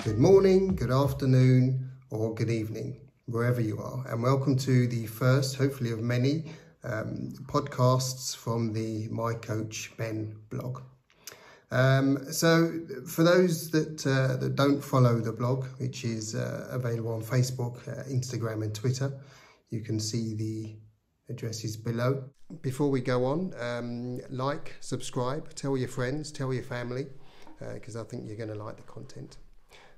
Good morning, good afternoon, or good evening, wherever you are, and welcome to the first, hopefully of many, podcasts from the My Coach Ben blog. So for those that don't follow the blog, which is available on Facebook, Instagram and Twitter, you can see the addresses below. Before we go on, like, subscribe, tell your friends, tell your family, because I think you're going to like the content.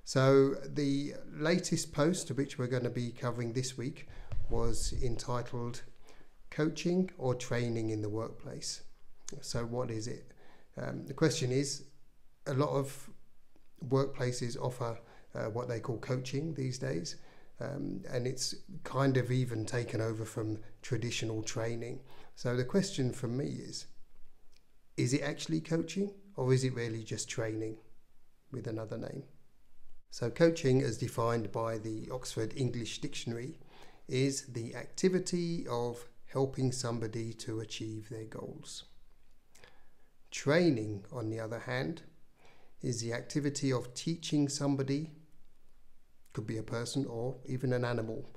So the latest post, which we're going to be covering this week, was entitled Coaching or Training in the Workplace. So what is it? The question is, a lot of workplaces offer what they call coaching these days, and it's kind of even taken over from traditional training. So the question for me is it actually coaching, or is it really just training with another name? So coaching, as defined by the Oxford English Dictionary, is the activity of helping somebody to achieve their goals. Training, on the other hand, is the activity of teaching somebody, could be a person or even an animal,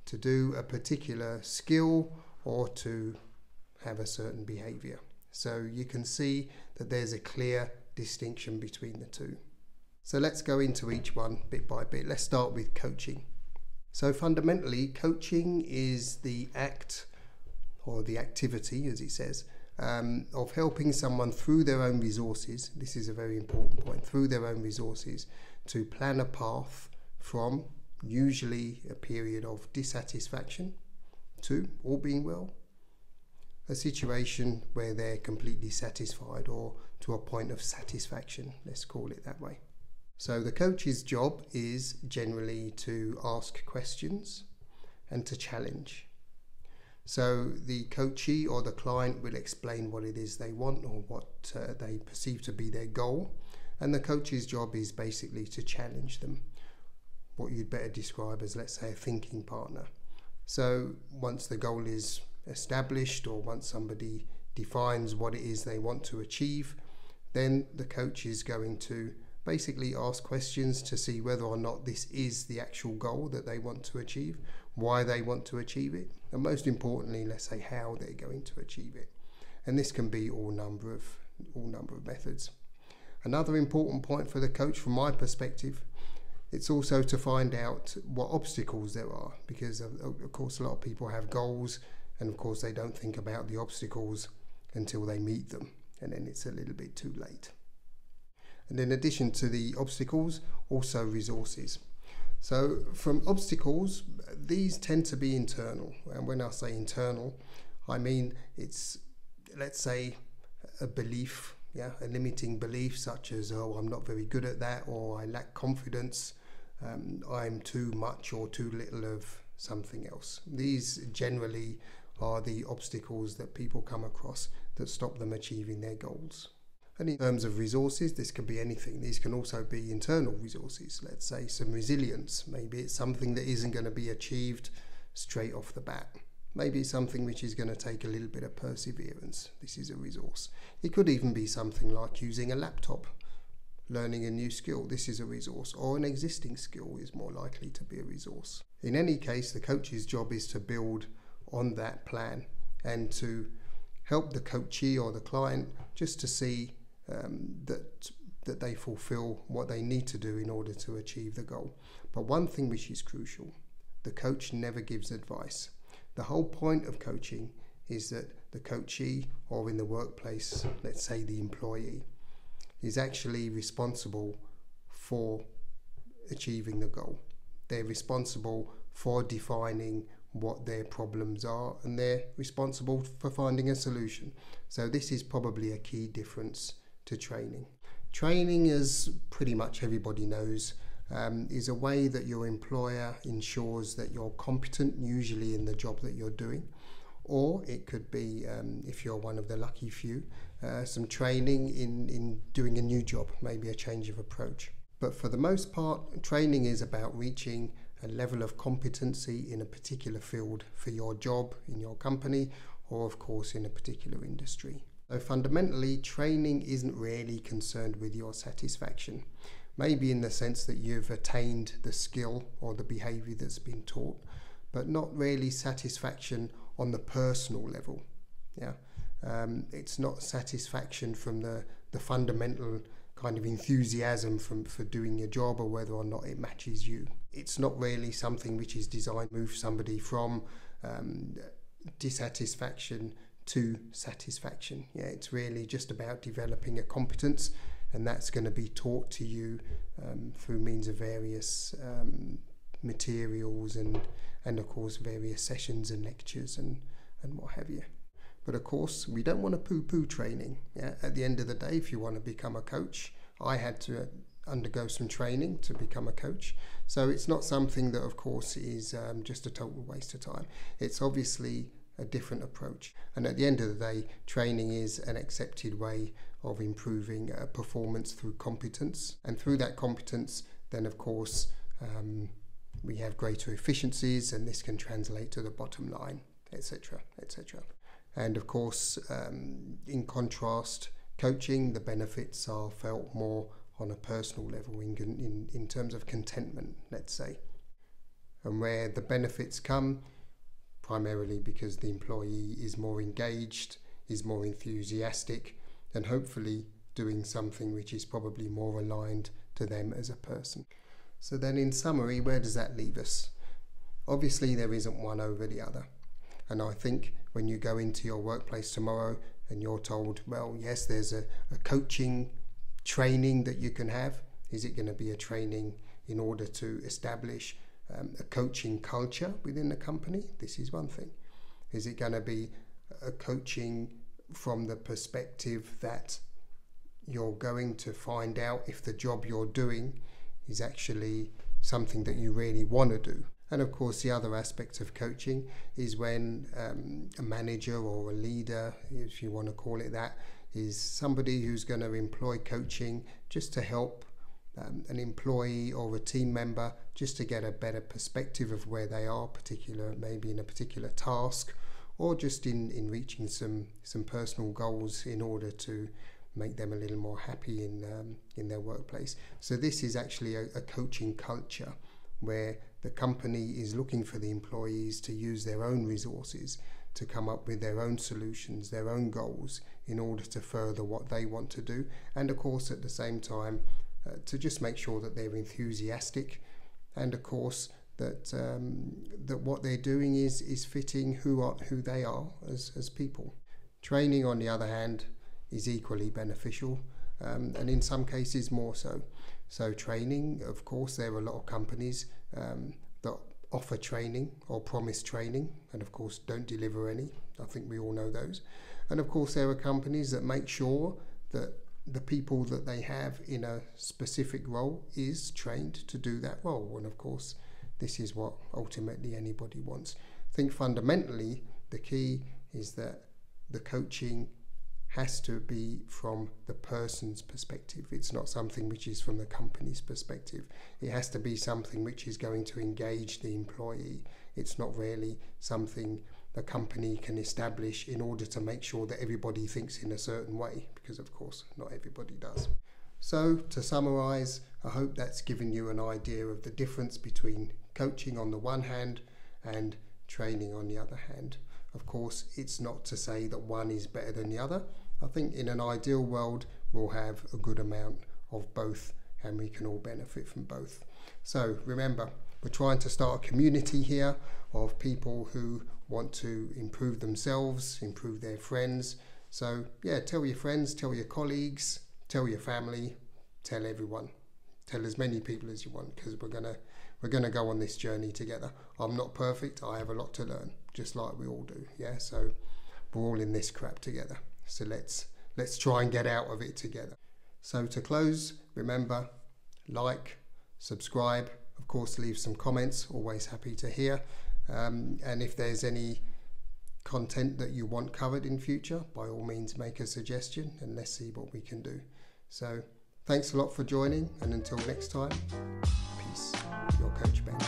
to do a particular skill or to have a certain behavior. So you can see that there's a clear distinction between the two. So let's go into each one bit by bit. Let's start with coaching. So fundamentally, coaching is the act or the activity, as it says, of helping someone through their own resources. This is a very important point, through their own resources, to plan a path from usually a period of dissatisfaction to, all being well, a situation where they're completely satisfied, or to a point of satisfaction, let's call it that way. So the coach's job is generally to ask questions and to challenge. So the coachee or the client will explain what it is they want or what they perceive to be their goal, and the coach's job is basically to challenge them, what you'd better describe as, let's say, a thinking partner. So once the goal is established, or once somebody defines what it is they want to achieve, then the coach is going to basically ask questions to see whether or not this is the actual goal that they want to achieve, why they want to achieve it, and most importantly, let's say, how they're going to achieve it. And this can be all number of methods. Another important point for the coach, from my perspective, it's also to find out what obstacles there are, because of course a lot of people have goals, and of course they don't think about the obstacles until they meet them, and then it's a little bit too late. And in addition to the obstacles, also resources. So from obstacles, these tend to be internal. And when I say internal, I mean it's, let's say, a belief, a limiting belief, such as, oh, I'm not very good at that, or I lack confidence, I'm too much or too little of something else. These generally are the obstacles that people come across that stop them achieving their goals. And in terms of resources, this could be anything. These can also be internal resources. Let's say some resilience. Maybe it's something that isn't going to be achieved straight off the bat. Maybe it's something which is going to take a little bit of perseverance. This is a resource. It could even be something like using a laptop, learning a new skill. This is a resource. Or an existing skill is more likely to be a resource. In any case, the coach's job is to build on that plan and to help the coachee or the client just to see that they fulfill what they need to do in order to achieve the goal. But one thing which is crucial, the coach never gives advice. The whole point of coaching is that the coachee, or in the workplace, let's say the employee, is actually responsible for achieving the goal. They're responsible for defining what their problems are, and they're responsible for finding a solution. So this is probably a key difference to training. Training, as pretty much everybody knows, is a way that your employer ensures that you're competent, usually in the job that you're doing. Or it could be, if you're one of the lucky few, some training in doing a new job, maybe a change of approach. But for the most part, training is about reaching a level of competency in a particular field for your job, in your company, or of course in a particular industry. So fundamentally, training isn't really concerned with your satisfaction. maybe in the sense that you've attained the skill or the behaviour that's been taught, but not really satisfaction on the personal level. Yeah, it's not satisfaction from the fundamental kind of enthusiasm for doing your job, or whether or not it matches you. It's not really something which is designed to move somebody from dissatisfaction to satisfaction. Yeah, it's really just about developing a competence, and that's going to be taught to you through means of various materials and of course various sessions and lectures and what have you. But of course, we don't want to poo-poo training. Yeah? At the end of the day, if you want to become a coach, I had to undergo some training to become a coach. So it's not something that, of course, is just a total waste of time. It's obviously a different approach. And at the end of the day, training is an accepted way of improving performance through competence. And through that competence, then, of course, we have greater efficiencies, and this can translate to the bottom line, etc., etc. And of course, in contrast, coaching, the benefits are felt more on a personal level in terms of contentment, let's say. And where the benefits come, primarily because the employee is more engaged, is more enthusiastic, and hopefully doing something which is probably more aligned to them as a person. So then in summary, where does that leave us? Obviously there isn't one over the other. And I think when you go into your workplace tomorrow and you're told, well, yes, there's a coaching training that you can have. Is it going to be a training in order to establish a coaching culture within the company? This is one thing. Is it going to be a coaching from the perspective that you're going to find out if the job you're doing is actually something that you really want to do? And of course, the other aspect of coaching is when a manager or a leader, if you want to call it that, is somebody who's going to employ coaching just to help an employee or a team member just to get a better perspective of where they are, maybe in a particular task, or just in reaching some personal goals in order to make them a little more happy in their workplace. So this is actually a coaching culture where the company is looking for the employees to use their own resources to come up with their own solutions, their own goals, in order to further what they want to do. And of course, at the same time, to just make sure that they're enthusiastic, and of course that what they're doing is fitting who they are as people. Training, on the other hand, is equally beneficial, and in some cases more so. So training, of course, there are a lot of companies that offer training or promise training, and of course don't deliver any. I think we all know those. And of course there are companies that make sure that the people that they have in a specific role is trained to do that role. And of course this is what ultimately anybody wants. I think fundamentally the key is that the coaching has to be from the person's perspective. It's not something which is from the company's perspective. It has to be something which is going to engage the employee. It's not really something the company can establish in order to make sure that everybody thinks in a certain way, because of course not everybody does. So to summarize, I hope that's given you an idea of the difference between coaching on the one hand and training on the other hand. Of course, it's not to say that one is better than the other. I think in an ideal world, we'll have a good amount of both, and we can all benefit from both. So remember, we're trying to start a community here of people who want to improve themselves, improve their friends. So yeah, tell your friends, tell your colleagues, tell your family, tell everyone. Tell as many people as you want, because we're gonna go on this journey together. I'm not perfect. I have a lot to learn, just like we all do. Yeah, so we're all in this crap together. So let's try and get out of it together. So to close, remember, like, subscribe, of course, leave some comments. Always happy to hear. And if there's any content that you want covered in future, by all means make a suggestion and let's see what we can do. So thanks a lot for joining, and until next time, peace. Your Coach Ben.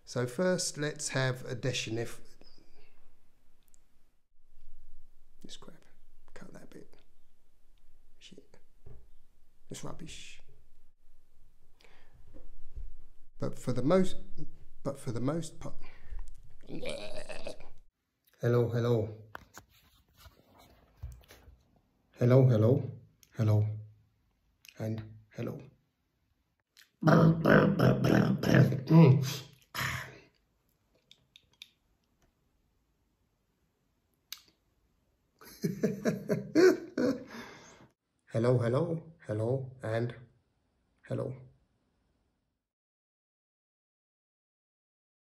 So first, let's have a deschanif. This crap. It's rubbish. But for the most part. Hello, hello. Hello, hello, hello, and hello. Hello, hello, hello, and hello.